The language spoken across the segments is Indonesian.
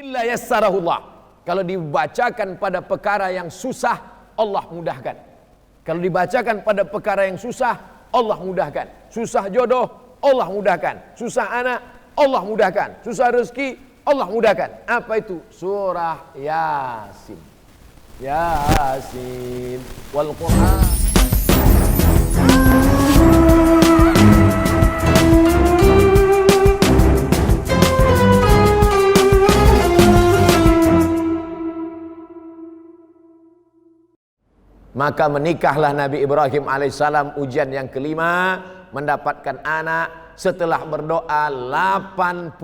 illa yassarahullah. Kalau dibacakan pada perkara yang susah, Allah mudahkan. Kalau dibacakan pada perkara yang susah, Allah mudahkan. Susah jodoh, Allah mudahkan. Susah anak, Allah mudahkan. Susah rezeki, Allah mudahkan. Apa itu? Surah Yasin. Yasin wal Quran. Maka menikahlah Nabi Ibrahim alaihissalam, ujian yang kelima, mendapatkan anak setelah berdoa 86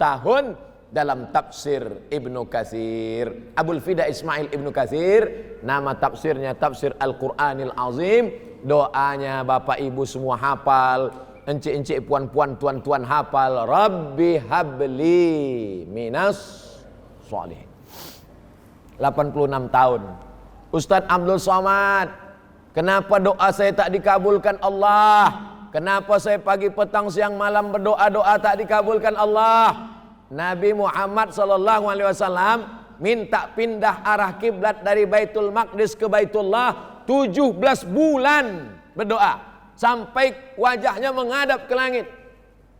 tahun. Dalam tafsir Ibnu Katsir, Abul Fida Ismail Ibnu Katsir, nama tafsirnya tafsir Al-Quranil Azim. Doanya Bapak Ibu semua hafal, encik-encik, puan-puan, tuan-tuan hafal. Rabbi habli minas sholihin. 86 tahun. Ustadz Abdul Somad, kenapa doa saya tak dikabulkan Allah? Kenapa saya pagi, petang, siang, malam berdoa-doa tak dikabulkan Allah? Nabi Muhammad SAW minta pindah arah kiblat dari Baitul Maqdis ke Baitullah 17 bulan berdoa sampai wajahnya menghadap ke langit,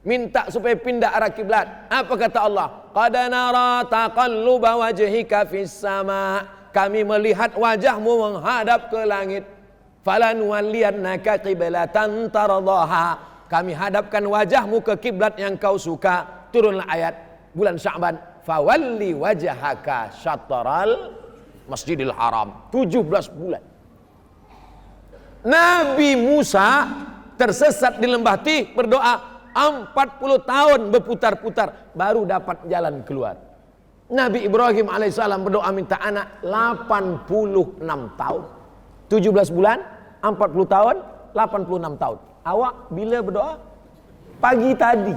minta supaya pindah arah kiblat. Apa kata Allah? Qad nara taqalluba wajhika fis sama. Kami melihat wajahmu menghadap ke langit. Falanwalliyannaka qiblatan tardaha. Kami hadapkan wajahmu ke kiblat yang kau suka. Turunlah ayat bulan Sya'ban, fawalli wajhaka syatral Masjidil Haram. 17 bulan. Nabi Musa tersesat di lembah Tih, berdoa 40 tahun berputar-putar baru dapat jalan keluar. Nabi Ibrahim alaihissalam berdoa minta anak 86 tahun. 17 bulan, 40 tahun, 86 tahun. Awak bila berdoa? Pagi tadi.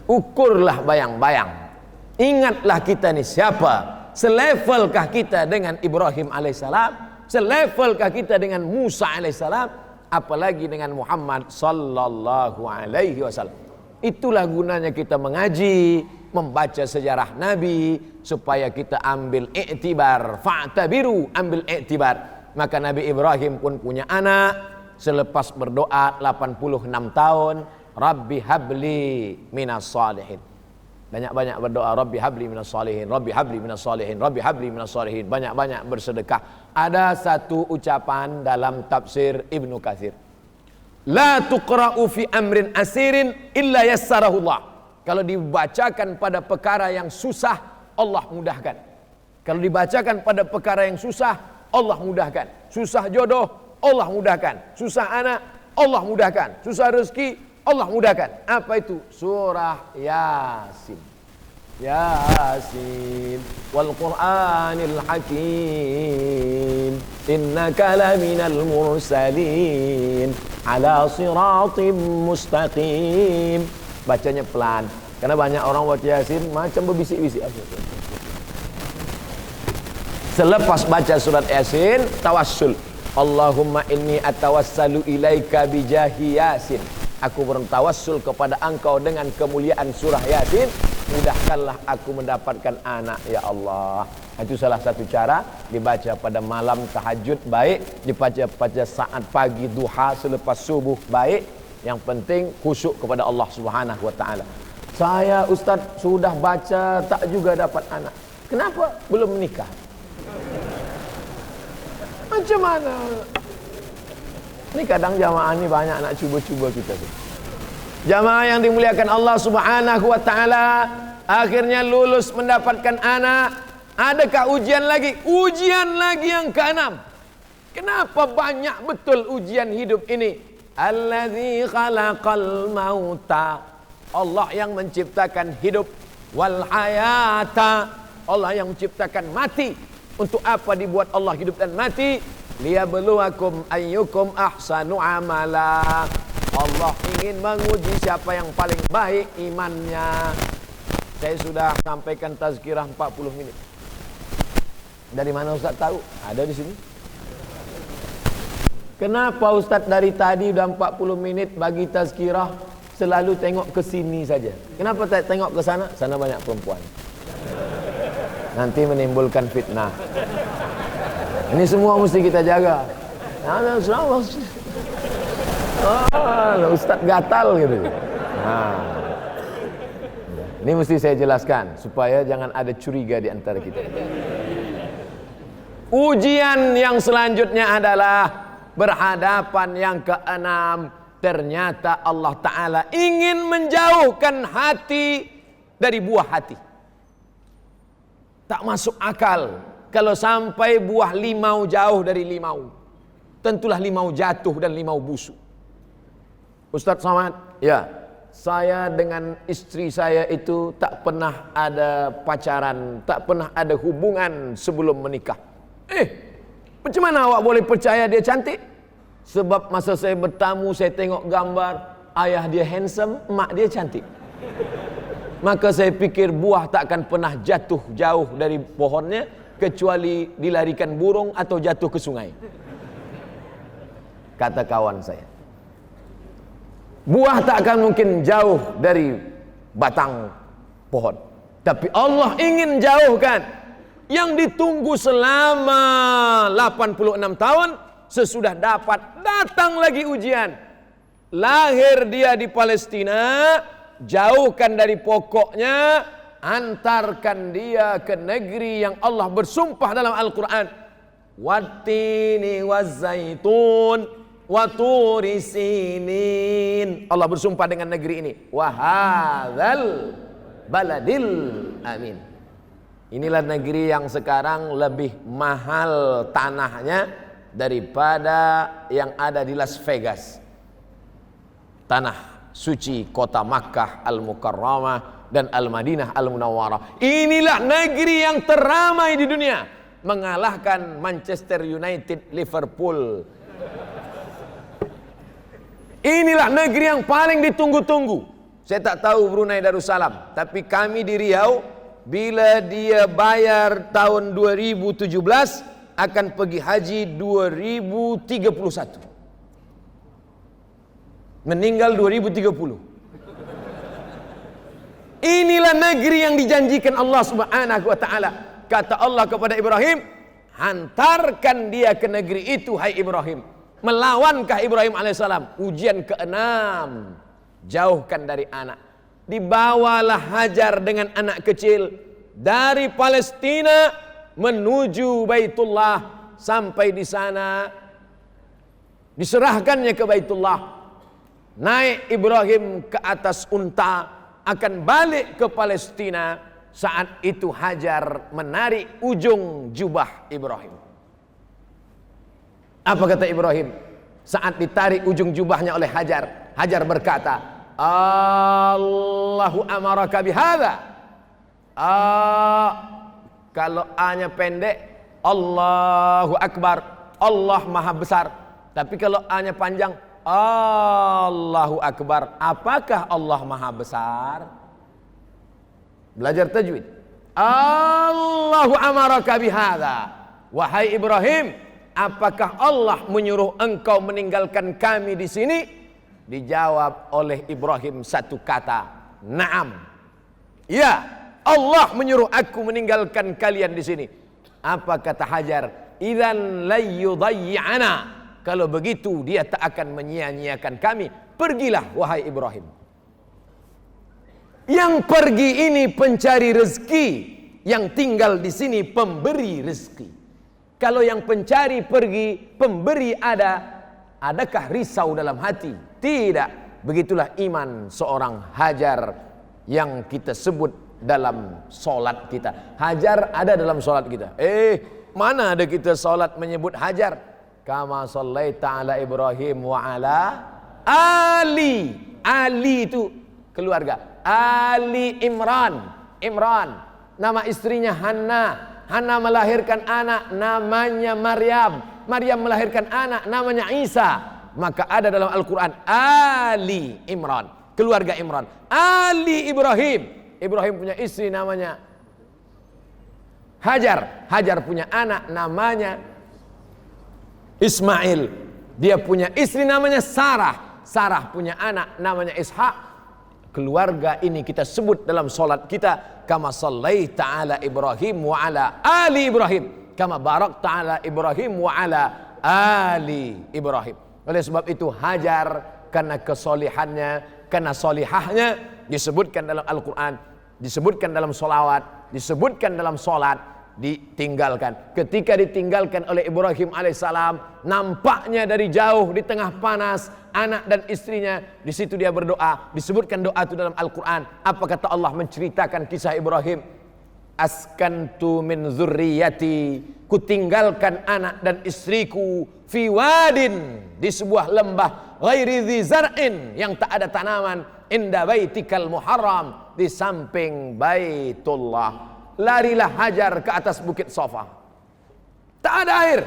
Ukurlah bayang-bayang. Ingatlah kita ni siapa? Selevelkah kita dengan Ibrahim alaihissalam? Selevelkah kita dengan Musa alaihissalam? Apalagi dengan Muhammad sallallahu alaihi wasallam. Itulah gunanya kita mengaji, membaca sejarah Nabi, supaya kita ambil iktibar. Fa'tabiru, ambil iktibar. Maka Nabi Ibrahim pun punya anak selepas berdoa 86 tahun. Rabbi habli minas salihin. Banyak-banyak berdoa, Rabbi habli minas salihin, Rabbi habli minas salihin, Rabbi habli minas salihin. Banyak-banyak bersedekah. Ada satu ucapan dalam tafsir Ibnu Katsir, la tuqra'u fi amrin asirin illa yassarahullah. Kalau dibacakan pada perkara yang susah, Allah mudahkan. Kalau dibacakan pada perkara yang susah, Allah mudahkan. Susah jodoh, Allah mudahkan. Susah anak, Allah mudahkan. Susah rezeki, Allah mudahkan. Apa itu? Surah Yasin. Yasin wal Quranil Hakim. Innaka laminal mursalin ala siratim mustaqim. Bacanya pelan, karena banyak orang baca Yasin macam berbisik-bisik. Selepas baca surat Yasin, tawassul. Allahumma inni atawassalu ilaika bijahi Yasin. Aku bertawassul kepada engkau dengan kemuliaan surah Yasin. Mudahkanlah aku mendapatkan anak, ya Allah. Itu salah satu cara. Dibaca pada malam tahajud, baik. Dibaca pada saat pagi duha selepas subuh, baik. Yang penting khusyuk kepada Allah Subhanahu wa ta'ala. Saya Ustaz sudah baca tak juga dapat anak. Kenapa belum menikah? Macam mana? Ini kadang jamaah ini banyak nak cuba-cuba kita tu. Jamaah yang dimuliakan Allah Subhanahu wa ta'ala, akhirnya lulus mendapatkan anak. Adakah ujian lagi? Ujian lagi yang ke-6. Kenapa banyak betul ujian hidup ini? Allazi khalaqal mauta. Allah yang menciptakan hidup. Wal hayata. Allah yang menciptakan mati. Untuk apa dibuat Allah hidup dan mati? Liyabluwakum ayyukum ahsanu amala. Allah ingin menguji siapa yang paling baik imannya. Saya sudah sampaikan tazkirah 40 minit. Dari mana Ustaz tahu? Ada di sini. Kenapa Ustaz dari tadi udah 40 menit bagi tazkirah? selalu tengok ke sini saja. Kenapa tak tengok ke sana? Sana banyak perempuan. Nanti menimbulkan fitnah. Ini semua mesti kita jaga. Ustaz gatal gitu. Nah, ini mesti saya jelaskan supaya jangan ada curiga di antara kita. Ujian yang selanjutnya adalah berhadapan yang keenam. Ternyata Allah Ta'ala ingin menjauhkan hati dari buah hati. Tak masuk akal kalau sampai buah limau jauh dari limau. Tentulah limau jatuh dan limau busuk. Ustaz Somad, ya, saya dengan istri saya itu tak pernah ada pacaran, tak pernah ada hubungan sebelum menikah. Macam mana awak boleh percaya dia cantik? Sebab masa saya bertamu, saya tengok gambar, ayah dia handsome, mak dia cantik. Maka saya fikir buah tak akan pernah jatuh jauh dari pohonnya, kecuali dilarikan burung atau jatuh ke sungai. Kata kawan saya, buah tak akan mungkin jauh dari batang pohon. Tapi Allah ingin jauhkan. Yang ditunggu selama 86 tahun, sesudah dapat, datang lagi ujian. Lahir dia di Palestina, jauhkan dari pokoknya, antarkan dia ke negeri yang Allah bersumpah dalam Al-Quran. Wattini wazzaitun waturi sinin. Allah bersumpah dengan negeri ini. Wahadzal baladil amin. Inilah negeri yang sekarang lebih mahal tanahnya daripada yang ada di Las Vegas. Tanah suci kota Makkah Al-Mukarramah dan Al-Madinah Al-Munawwarah. Inilah negeri yang teramai di dunia, mengalahkan Manchester United, Liverpool. Inilah negeri yang paling ditunggu-tunggu. Saya tak tahu Brunei Darussalam, tapi kami di Riau, bila dia bayar tahun 2017 akan pergi haji 2031. Meninggal 2030. Inilah negeri yang dijanjikan Allah Subhanahu wa taala. Kata Allah kepada Ibrahim, hantarkan dia ke negeri itu, hai Ibrahim. Melawankah Ibrahim alaihissalam? Ujian keenam, jauhkan dari anak. Dibawalah Hajar dengan anak kecil dari Palestina menuju Baitullah. Sampai di sana diserahkannya ke Baitullah. Naik Ibrahim ke atas unta, akan balik ke Palestina. Saat itu Hajar menarik ujung jubah Ibrahim. Apa kata Ibrahim saat ditarik ujung jubahnya oleh Hajar? Hajar berkata, Allahu amaraka bihadza. Kalau A-nya pendek, Allahu Akbar, Allah Maha Besar. Tapi kalau A-nya panjang, Allahu Akbar, apakah Allah Maha Besar? Belajar tajwid. Allahu amaraka bihadza. Wahai Ibrahim, apakah Allah menyuruh engkau meninggalkan kami di sini? Dijawab oleh Ibrahim satu kata, Naam. Ya, Allah menyuruh aku meninggalkan kalian di sini. Apa kata Hajar? Idzan la yudayyi'ana. Kalau begitu dia tak akan menyia-nyiakan kami. Pergilah wahai Ibrahim. Yang pergi ini pencari rezeki, yang tinggal di sini pemberi rezeki. Kalau yang pencari pergi, pemberi ada. Adakah risau dalam hati? Tidak. Begitulah iman seorang Hajar yang kita sebut dalam solat kita. Hajar ada dalam solat kita. Mana ada kita solat menyebut Hajar? Kama sallaita ala Ibrahim wa ala Ali. Ali itu keluarga. Ali Imran. Imran. Nama istrinya Hanna. Hanna melahirkan anak namanya Maryam. Maryam melahirkan anak namanya Isa. Maka ada dalam Al-Quran Ali Imran, keluarga Imran. Ali Ibrahim. Ibrahim punya istri namanya Hajar. Hajar punya anak namanya Ismail. Dia punya istri namanya Sarah. Sarah punya anak namanya Ishak. keluarga ini kita sebut dalam solat kita, kama sallaita ala Ibrahim wa ala ali Ibrahim, kama barakta ala Ibrahim wa ala ali Ibrahim. Oleh sebab itu Hajar karena kesolihannya, karena solihahnya disebutkan dalam Al-Quran, disebutkan dalam solawat, disebutkan dalam solat, ditinggalkan. Ketika ditinggalkan oleh Ibrahim alaihissalam, nampaknya dari jauh di tengah panas, anak dan istrinya, di situ dia berdoa. Disebutkan doa itu dalam Al-Quran. Apa kata Allah menceritakan kisah Ibrahim? Askantu min zurriyati, kutinggalkan anak dan istriku, fi wadin, di sebuah lembah, ghairi dzi zar'in, yang tak ada tanaman, inda baitikal muharram, di samping Baitullah. Larilah Hajar ke atas bukit Safa, tak ada air.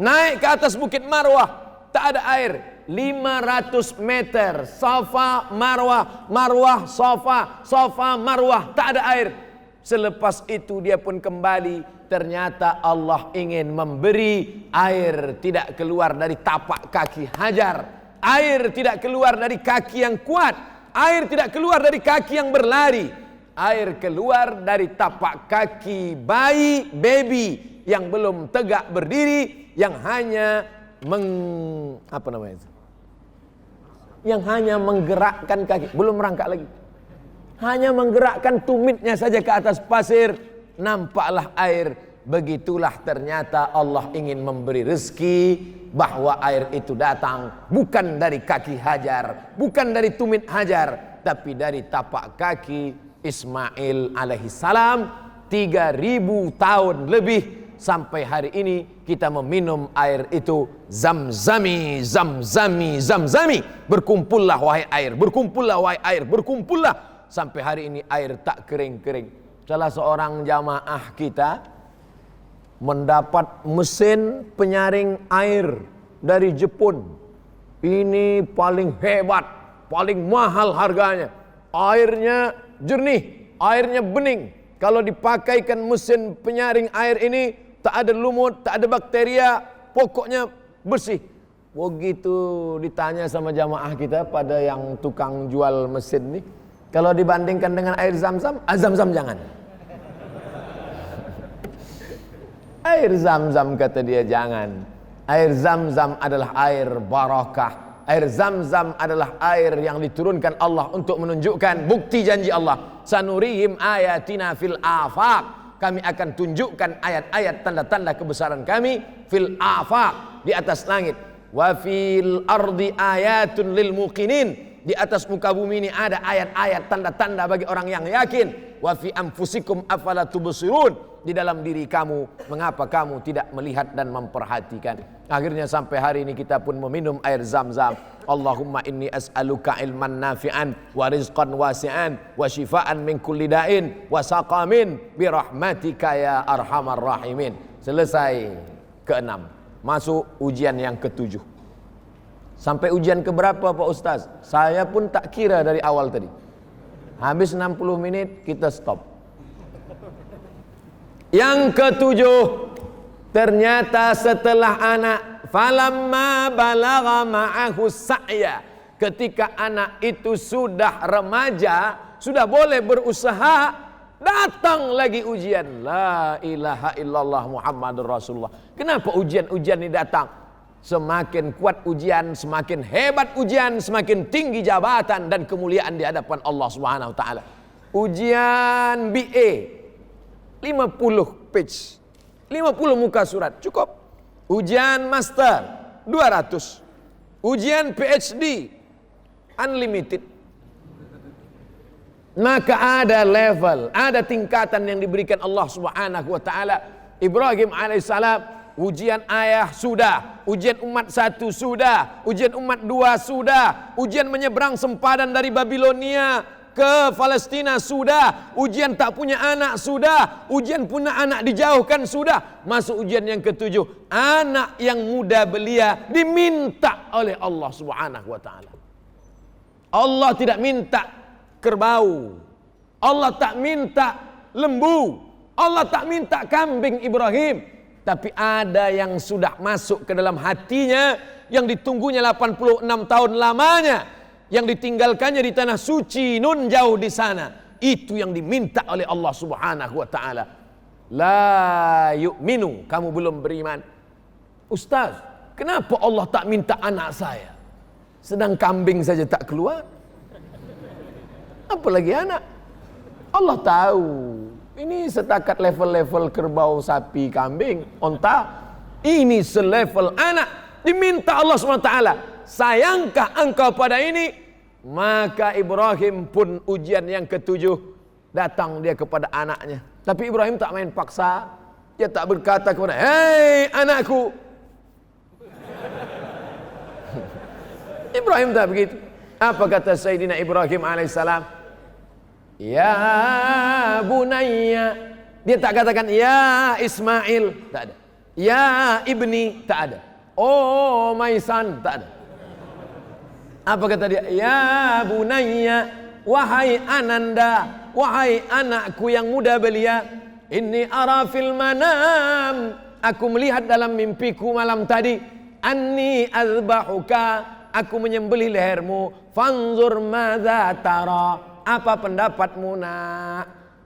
Naik ke atas bukit Marwah, tak ada air. 500 meter, Safa Marwah, Marwah Safa, Safa Marwah, tak ada air. Selepas itu dia pun kembali. Ternyata Allah ingin memberi air tidak keluar dari tapak kaki Hajar. Air tidak keluar dari kaki yang kuat. Air tidak keluar dari kaki yang berlari. Air keluar dari tapak kaki baby yang belum tegak berdiri, yang hanya yang hanya menggerakkan kaki, belum merangkak lagi. Hanya menggerakkan tumitnya saja ke atas pasir, nampaklah air. Begitulah ternyata Allah ingin memberi rezeki, bahwa air itu datang bukan dari kaki Hajar, bukan dari tumit Hajar, tapi dari tapak kaki Ismail alaihissalam. 3000 tahun lebih, sampai hari ini kita meminum air itu. Zamzami, zamzami, zamzami. Berkumpullah wahai air, berkumpullah wahai air, berkumpullah. Sampai hari ini air tak kering-kering. Salah seorang jamaah kita mendapat mesin penyaring air dari Jepun. Ini paling hebat, paling mahal harganya. Airnya jernih, airnya bening. Kalau dipakaikan mesin penyaring air ini, tak ada lumut, tak ada bakteria, pokoknya bersih. Begitu ditanya sama jamaah kita, pada yang tukang jual mesin nih, kalau dibandingkan dengan air Zam-Zam, Zam-Zam jangan. Air Zam-Zam, kata dia, jangan. Air Zam-Zam adalah air barakah. Air Zam-Zam adalah air yang diturunkan Allah untuk menunjukkan bukti janji Allah. Sanurihim ayatina fil afaq. Kami akan tunjukkan ayat-ayat tanda-tanda kebesaran kami fil afaq, di atas langit. Wa fil ardi ayatun lil muqinin. Di atas muka bumi ini ada ayat-ayat tanda-tanda bagi orang yang yakin. Wa fi anfusikum afala tubsirun. Di dalam diri kamu, mengapa kamu tidak melihat dan memperhatikan? Akhirnya sampai hari ini kita pun meminum air Zam-Zam. Allahumma inni as'aluka ilman nafi'an wa rizqan wasi'an wa shifaan min kulli da'in wa saqamin bi rahmatika ya arhamar rahimin. Selesai ke-6, masuk ujian yang ke-7. Sampai ujian keberapa Pak Ustaz? Saya pun tak kira dari awal tadi. Habis 60 menit kita stop. Yang ke-7, ternyata setelah anak, falamma balagha ma'ahu sa'ya, ketika anak itu sudah remaja, sudah boleh berusaha, datang lagi ujian. La ilaha illallah Muhammadur Rasulullah. Kenapa ujian-ujian ini datang? Semakin kuat ujian, semakin hebat ujian, semakin tinggi jabatan dan kemuliaan di hadapan Allah Subhanahu wa taala. Ujian BA 50 page, 50 muka surat cukup. Ujian master 200. Ujian PhD unlimited. Maka ada level, ada tingkatan yang diberikan Allah Subhanahu wa taala. Ibrahim alaihissalam, ujian ayah sudah, ujian umat 1 sudah, ujian umat 2 sudah, ujian menyeberang sempadan dari Babilonia ke Palestina sudah, ujian tak punya anak sudah, ujian punya anak dijauhkan sudah. Masuk ujian yang ke-7, anak yang muda belia diminta oleh Allah Subhanahu wa taala. Allah tidak minta kerbau, Allah tak minta lembu, Allah tak minta kambing Ibrahim, tapi ada yang sudah masuk ke dalam hatinya, yang ditunggunya 86 tahun lamanya, yang ditinggalkannya di tanah suci nun jauh di sana. Itu yang diminta oleh Allah Subhanahu wa taala. La yu'minu, kamu belum beriman. Ustaz, kenapa Allah tak minta anak saya? Sedang kambing saja tak keluar. Apalagi anak. Allah tahu. Ini setakat level-level kerbau, sapi, kambing, onta. Ini selevel anak. Diminta Allah SWT. Sayangkah engkau pada ini? Maka Ibrahim pun ujian yang ketujuh. Datang dia kepada anaknya. Tapi Ibrahim tak main paksa. Dia tak berkata kepada, hei anakku. Ibrahim tak begitu. Apa kata Sayyidina Ibrahim alaihissalam? Ya bunayya. Dia tak katakan ya Ismail, tak ada. Ya ibni, tak ada. Oh my son, tak ada. Apa kata dia? Ya bunayya, wahai ananda, wahai anakku yang muda belia, inni ara fil manam, aku melihat dalam mimpiku malam tadi, anni azbahuka, aku menyembelih lehermu, fanzur madza tara, apa pendapatmu nak?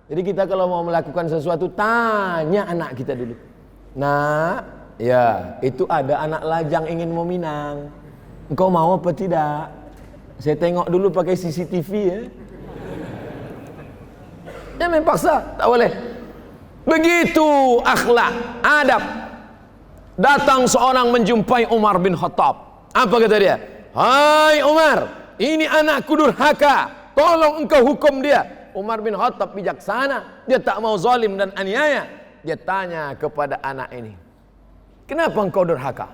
Jadi kita kalau mau melakukan sesuatu tanya anak kita dulu. Nak, ya itu ada anak lajang ingin meminang. Engkau mau apa tidak? Saya tengok dulu pakai CCTV ya. Dia main paksa, tak boleh. Begitu akhlak, adab. Datang seorang menjumpai Umar bin Khattab. Apa kata dia? Hai Umar, ini anakku durhaka. Tolong engkau hukum dia. Umar bin Khattab bijaksana. Dia tak mau zalim dan aniaya. Dia tanya kepada anak ini. Kenapa engkau durhaka?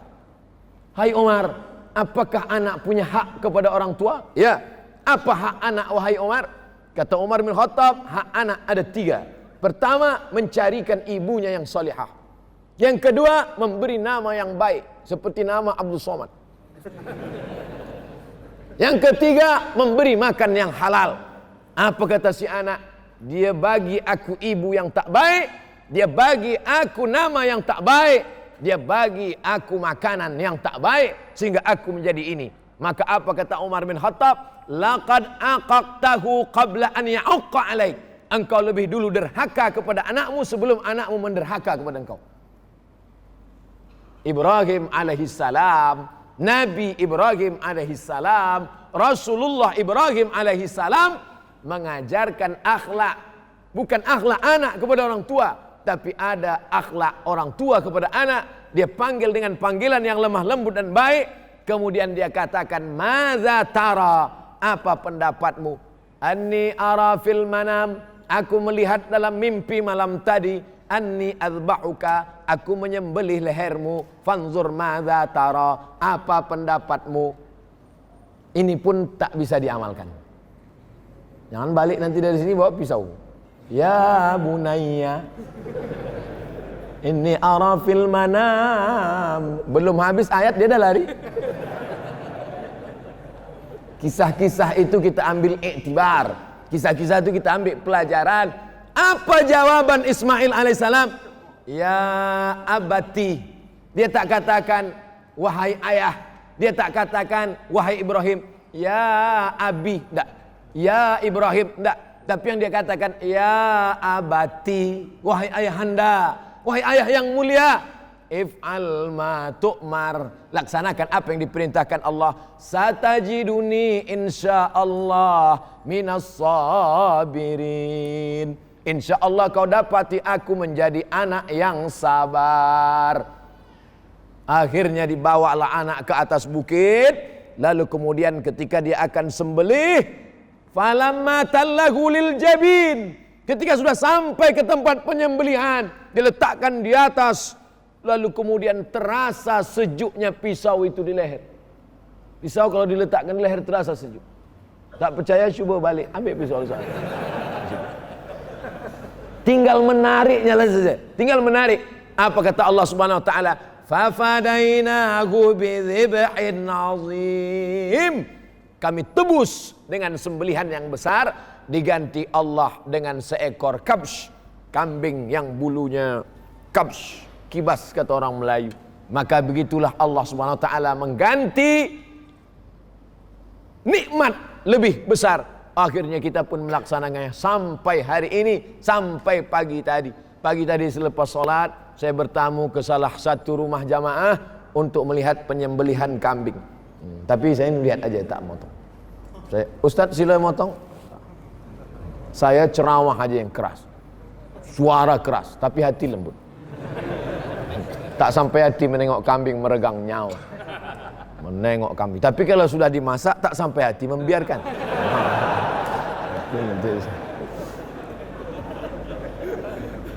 Hai Umar, apakah anak punya hak kepada orang tua? Ya. Apa hak anak wahai Umar? Kata Umar bin Khattab, hak anak ada 3. Pertama, mencarikan ibunya yang salihah. Yang kedua, memberi nama yang baik, seperti nama Abdul Somad. Yang ketiga, memberi makan yang halal. Apa kata si anak? Dia bagi aku ibu yang tak baik, dia bagi aku nama yang tak baik, dia bagi aku makanan yang tak baik, sehingga aku menjadi ini. Maka apa kata Umar bin Khattab? Laqad aqaqtahu qabla an ya'uqqa alaik. Engkau lebih dulu derhaka kepada anakmu sebelum anakmu menderhaka kepada engkau. Ibrahim alaihissalam, Nabi Ibrahim alaihissalam, Rasulullah Ibrahim alaihissalam mengajarkan akhlak. Bukan akhlak anak kepada orang tua, tapi ada akhlak orang tua kepada anak. Dia panggil dengan panggilan yang lemah lembut dan baik. Kemudian dia katakan, "Madza tara?" Apa pendapatmu? Anni ara fil manam, aku melihat dalam mimpi malam tadi, anni azbahuka, aku menyembelih lehermu, fanzur madza tara, apa pendapatmu? Ini pun tak bisa diamalkan. Jangan balik nanti dari sini bawa pisau. Ya bunayya, inni ara fil manam. Belum habis ayat dia dah lari. Kisah-kisah itu kita ambil iktibar. Kisah-kisah itu kita ambil pelajaran. Apa jawaban Ismail alaihissalam? Ya abati. Dia tak katakan wahai ayah. Dia tak katakan wahai Ibrahim. Ya abi. Tak. Ya Ibrahim. Tak. Tapi yang dia katakan ya abati. Wahai ayahanda. Wahai ayah yang mulia. If'al ma tu'mar, laksanakan apa yang diperintahkan Allah. Satajiduni insyaallah minas sabirin. Insyaallah kau dapati aku menjadi anak yang sabar. Akhirnya dibawalah anak ke atas bukit. Lalu kemudian ketika dia akan sembelih, falamma tallahu lil jabin, ketika sudah sampai ke tempat penyembelihan, diletakkan di atas. Lalu kemudian terasa sejuknya pisau itu di leher. Pisau kalau diletakkan di leher terasa sejuk. Tak percaya cuba balik, ambil pisau sana. Tinggal menariknya lah saja. Tinggal menarik. Apa kata Allah Subhanahu wa taala? Fafadainahu bidzibhin azim. Kami tebus dengan sembelihan yang besar, diganti Allah dengan seekor kabsh, kambing yang bulunya kabsh. Kibas kata orang Melayu. Maka begitulah Allah Subhanahu wa taala mengganti nikmat lebih besar. Akhirnya kita pun melaksanakannya sampai hari ini, sampai pagi tadi. Pagi tadi selepas sholat, saya bertamu ke salah satu rumah jamaah untuk melihat penyembelihan kambing. Tapi saya lihat aja, tak motong. Ustadz sila motong. Saya ceramah aja yang keras, suara keras, tapi hati lembut. Tak sampai hati menengok kambing meregang nyawa, menengok kambing. Tapi kalau sudah dimasak, tak sampai hati membiarkan.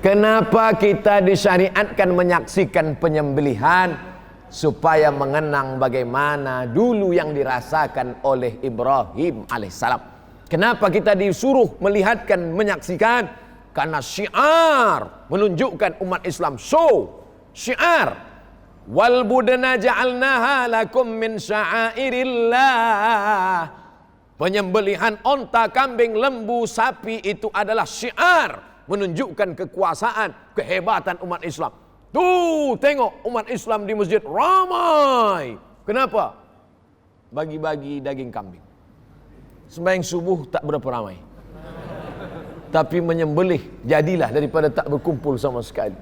Kenapa kita disyariatkan menyaksikan penyembelihan? Supaya mengenang bagaimana dulu yang dirasakan oleh Ibrahim alaihissalam. Kenapa kita disuruh melihatkan, menyaksikan? Karena syiar, menunjukkan umat Islam. Syiar. Wal budna ja'alnaha lakum min sya'airillah. Penyembelihan onta, kambing, lembu, sapi itu adalah syiar, menunjukkan kekuasaan, kehebatan umat Islam. Tuh, tengok umat Islam di masjid ramai. Kenapa? Bagi-bagi daging kambing. Sembahyang subuh tak berapa ramai, tapi menyembelih jadilah daripada tak berkumpul sama sekali.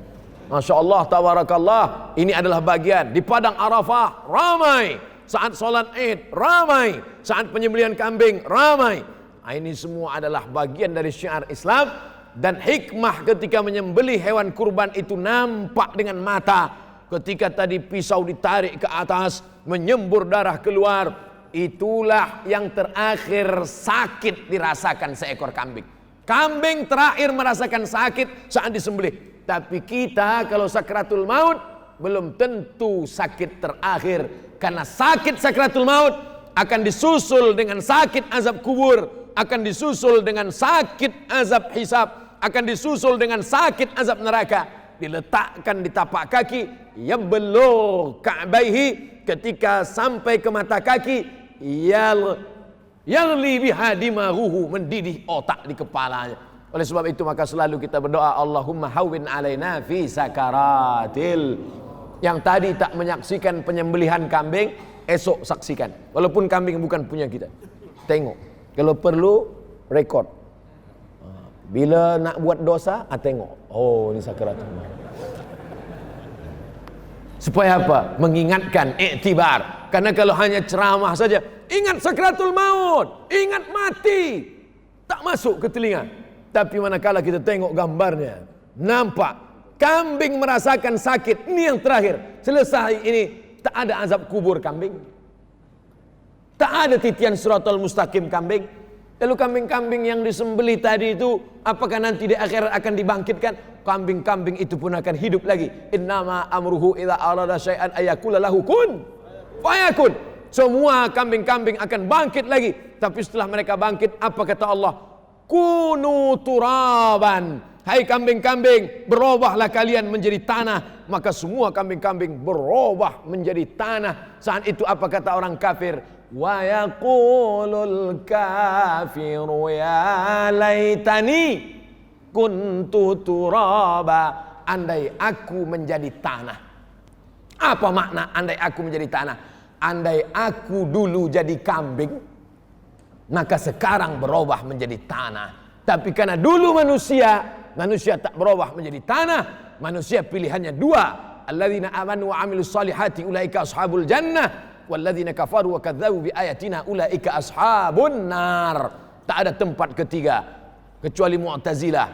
Masya Allah, tabarakallah. Ini adalah bagian. Di padang Arafah ramai, saat solat Id ramai, saat penyembelihan kambing ramai. Ini semua adalah bagian dari syiar Islam. Dan hikmah ketika menyembelih hewan kurban itu nampak dengan mata. Ketika tadi pisau ditarik ke atas, menyembur darah keluar, itulah yang terakhir sakit dirasakan seekor kambing. Kambing terakhir merasakan sakit saat disembelih. Tapi kita kalau sakratul maut belum tentu sakit terakhir. Karena sakit sakratul maut akan disusul dengan sakit azab kubur, akan disusul dengan sakit azab hisab, akan disusul dengan sakit azab neraka. Diletakkan di tapak kaki, yablugh ka'baihi, ketika sampai ke mata kaki, yaghli biha dimaruhu, mendidih otak di kepalanya. Oleh sebab itu maka selalu kita berdoa, Allahumma hawwin alaina fi sakaratil. Yang tadi tak menyaksikan penyembelihan kambing, esok saksikan. Walaupun kambing bukan punya kita, tengok. Kalau perlu rekod. Bila nak buat dosa, tengok. Oh, ini sakaratul maut. Supaya apa? Mengingatkan, iktibar. Karena kalau hanya ceramah saja, ingat sakaratul maut, ingat mati, tak masuk ke telinga. Tapi manakala kita tengok gambarnya, nampak kambing merasakan sakit. Ini yang terakhir. Selesai ini, tak ada azab kubur kambing, tak ada titian siratal mustaqim kambing. Lalu kambing-kambing yang disembelih tadi itu, apakah nanti di akhirat akan dibangkitkan? Kambing-kambing itu pun akan hidup lagi. Innama amruhu idza arada syai'an ayakula lahu kun fayakun. Semua kambing-kambing akan bangkit lagi. Tapi setelah mereka bangkit, apa kata Allah? Kunu turaban. Hai kambing-kambing, berubahlah kalian menjadi tanah. Maka semua kambing-kambing berubah menjadi tanah. Saat itu apa kata orang kafir? Wa yaqulul kafiru ya laitani kuntu turaba. Andai aku menjadi tanah. Apa makna andai aku menjadi tanah? Andai aku dulu jadi kambing, maka sekarang berubah menjadi tanah. Tapi karena dulu manusia tak berubah menjadi tanah. Manusia pilihannya dua. Alladzina amanu wa amilus salihati ulaika ashabul jannah. Walladzina kafaru wa kadzdzabu biayatina ulaika ashabun nar. Tak ada tempat ketiga kecuali Mu'tazilah.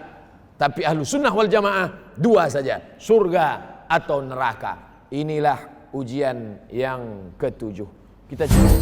Tapi ahlu sunnah wal jamaah dua saja, surga atau neraka. Inilah ujian yang ketujuh. Kita coba